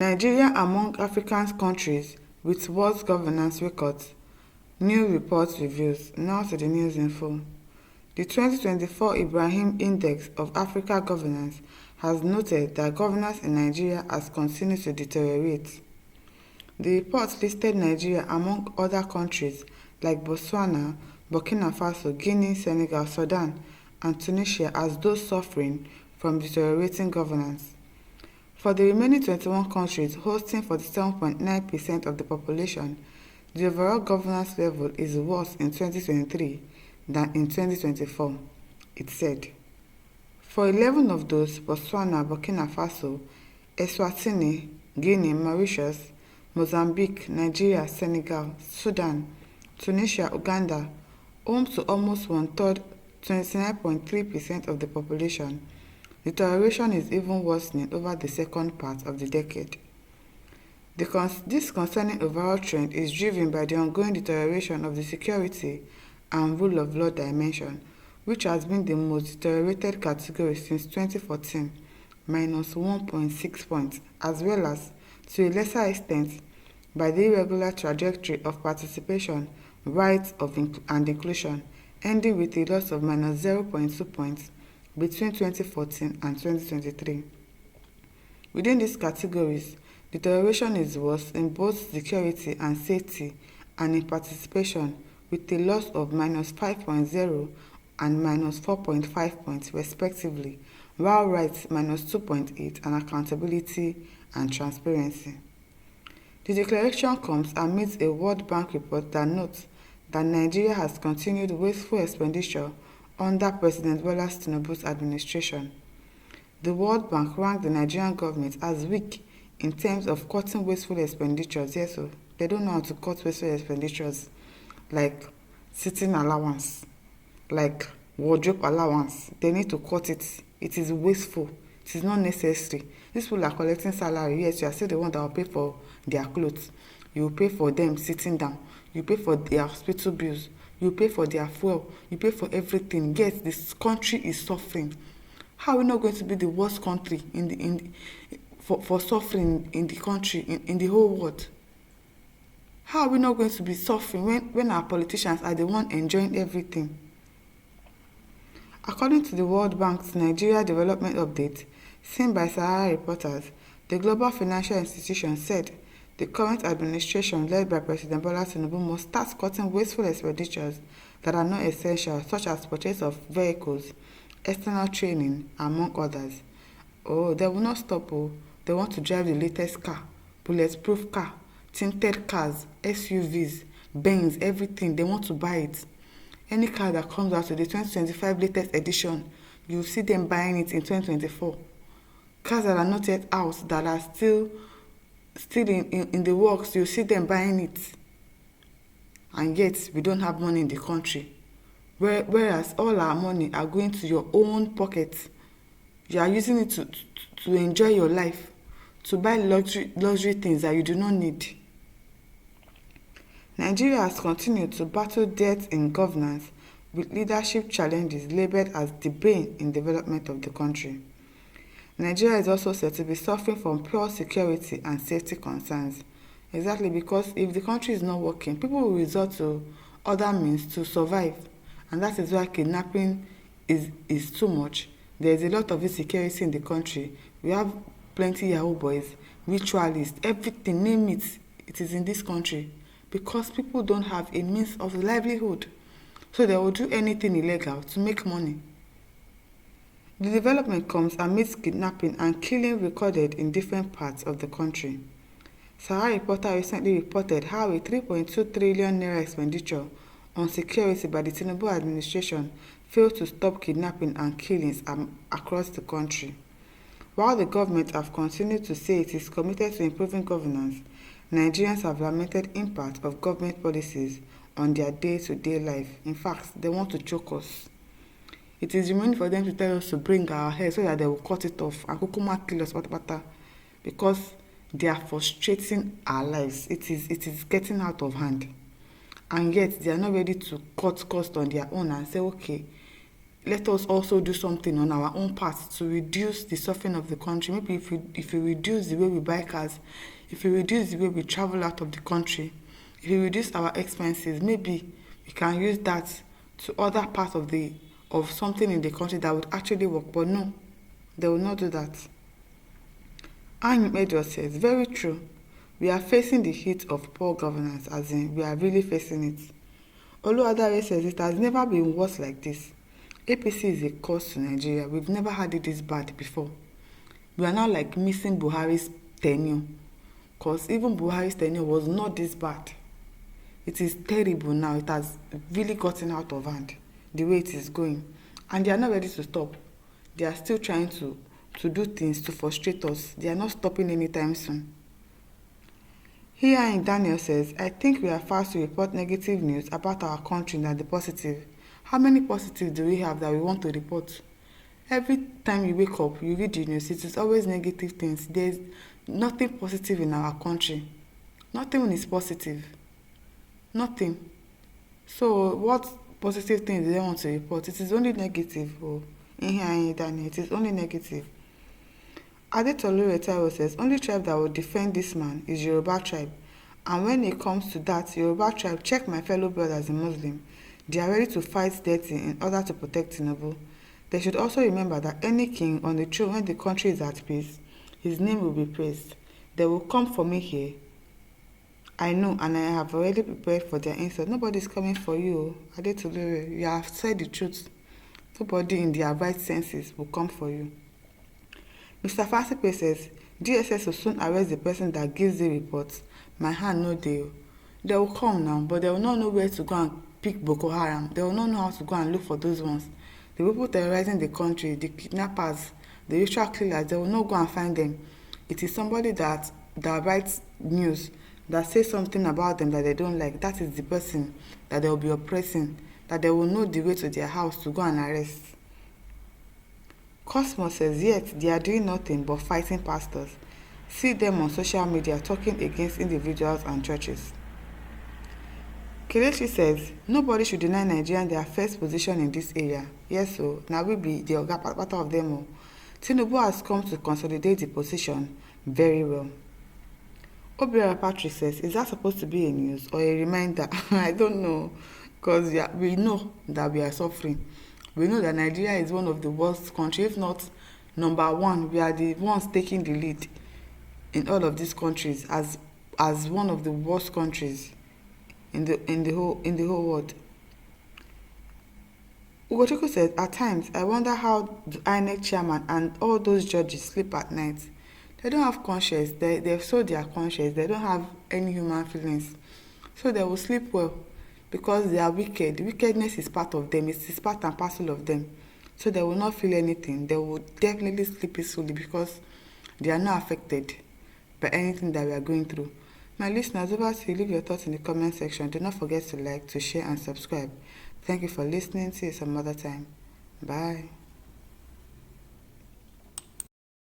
Nigeria among African countries with worst governance records, new report reveals. Now to the news info. The 2024 Ibrahim Index of Africa Governance has noted that governance in Nigeria has continued to deteriorate. The report listed Nigeria among other countries like Botswana, Burkina Faso, Guinea, Senegal, Sudan, and Tunisia as those suffering from deteriorating governance. For the remaining 21 countries hosting 47.9% of the population, the overall governance level is worse in 2023 than in 2024, it said. For 11 of those, Botswana, Burkina Faso, Eswatini, Guinea, Mauritius, Mozambique, Nigeria, Senegal, Sudan, Tunisia, Uganda, home to almost one-third, 29.3% of the population, deterioration is even worsening over the second part of the decade. This concerning overall trend is driven by the ongoing deterioration of the security and rule of law dimension, which has been the most deteriorated category since 2014, minus 1.6 points, as well as, to a lesser extent, by the irregular trajectory of participation, rights and inclusion, ending with a loss of minus 0.2 points between 2014 and 2023. Within these categories, deterioration is worse in both security and safety and in participation, with a loss of minus 5.0 and minus 4.5 points respectively, while rights minus 2.8 and accountability and transparency. The declaration comes amidst a World Bank report that notes that Nigeria has continued wasteful expenditure under President Bola Tinubu's administration. The World Bank ranked the Nigerian government as weak in terms of cutting wasteful expenditures. Yes, so they don't know how to cut wasteful expenditures like sitting allowance, like wardrobe allowance. They need to cut it. It is wasteful. It is not necessary. These people are collecting salary. Yes, you are still the one that will pay for their clothes. You will pay for them sitting down. You pay for their hospital bills. You pay for their fuel. You pay for everything. Yes, this country is suffering. How are we not going to be the worst country for suffering in the country, in the whole world? How are we not going to be suffering when our politicians are the one enjoying everything? According to the World Bank's Nigeria Development Update, seen by Sahara reporters, the global financial institution said the current administration led by President Bola Tinubu must start cutting wasteful expenditures that are not essential, such as purchase of vehicles, external training, among others. Oh, they will not stop. Oh, they want to drive the latest car, bulletproof car, tinted cars, SUVs, Benz, everything. They want to buy it. Any car that comes out with the 2025 latest edition, you'll see them buying it in 2024. Cars that are not yet out, that are still in the works, you'll see them buying it. And yet, we don't have money in the country. Whereas all our money are going to your own pocket. You are using it to enjoy your life, to buy luxury things that you do not need. Nigeria has continued to battle debt in governance, with leadership challenges labelled as the bane in development of the country. Nigeria is also said to be suffering from poor security and safety concerns. Exactly, because if the country is not working, people will resort to other means to survive. And that is why kidnapping is too much. There is a lot of insecurity in the country. We have plenty Yahoo boys, ritualists, everything, name it. It is in this country. Because people don't have a means of livelihood. So they will do anything illegal to make money. The development comes amidst kidnapping and killing recorded in different parts of the country. Sahara Reporter recently reported how a 3.2 trillion naira expenditure on security by the Tinubu administration failed to stop kidnapping and killings across the country. While the government have continued to say it is committed to improving governance, Nigerians have lamented impact of government policies on their day-to-day life. In fact, they want to choke us. It is remaining for them to tell us to bring our hair so that they will cut it off and kukuma kill us because they are frustrating our lives. It is getting out of hand. And yet they are not ready to cut cost on their own and say, okay, let us also do something on our own part to reduce the suffering of the country. Maybe if we reduce the way we buy cars, if we reduce the way we travel out of the country, if we reduce our expenses, maybe we can use that to other parts of something in the country that would actually work. But no, they will not do that. Annie Major says, very true. We are facing the heat of poor governance, as in we are really facing it. Oluwadare says it has never been worse like this. APC is a curse to Nigeria. We've never had it this bad before. We are now like missing Buhari's tenure. Because even Buhari's tenure was not this bad. It is terrible now. It has really gotten out of hand, the way it is going. And they are not ready to stop. They are still trying to do things to frustrate us. They are not stopping anytime soon. Here in Daniel says, I think we are fast to report negative news about our country than the positive. How many positives do we have that we want to report? Every time you wake up, you read the news, it is always negative things. There is nothing positive in our country. Nothing is positive. Nothing. So what positive things do they want to report? It is only negative. Oh, in here in Daniel, it is only negative. Adetolu Retaiwo says, only tribe that will defend this man is Yoruba tribe. And when it comes to that, Yoruba tribe, check my fellow brothers in Muslim. They are ready to fight dirty in order to protect Tinubu. They should also remember that any king on the throne when the country is at peace, his name will be praised. They will come for me here. I know, and I have already prepared for their insult. Nobody is coming for you. Adetolu, you have said the truth. Nobody in their right senses will come for you. Mr. Fasipe says, DSS will soon arrest the person that gives the reports. My hand no deal. They will come now, but they will not know where to go and pick Boko Haram. They will not know how to go and look for those ones. The people terrorizing the country, the kidnappers, the ritual killers, they will not go and find them. It is somebody that writes news, that says something about them that they don't like. That is the person that they will be oppressing, that they will know the way to their house to go and arrest. Cosmos says, yet they are doing nothing but fighting pastors. See them on social media talking against individuals and churches. Kelechi says, nobody should deny Nigerians their first position in this area. Yes, so now we be the Oga part of them all. Tinubu has come to consolidate the position very well. Obiora Patrick says, is that supposed to be a news or a reminder? I don't know, because we know that we are suffering. We know that Nigeria is one of the worst countries, if not number one. We are the ones taking the lead in all of these countries as one of the worst countries in the whole world. Ugochukwu said, at times I wonder how the INEC chairman and all those judges sleep at night. They don't have conscience. They've sold their conscience. They don't have any human feelings, so they will sleep well. Because they are wicked. Wickedness is part of them. It's part and parcel of them. So they will not feel anything. They will definitely sleep peacefully because they are not affected by anything that we are going through. My listeners, over to you. Leave your thoughts in the comment section. Do not forget to like, to share, and subscribe. Thank you for listening. See you some other time. Bye.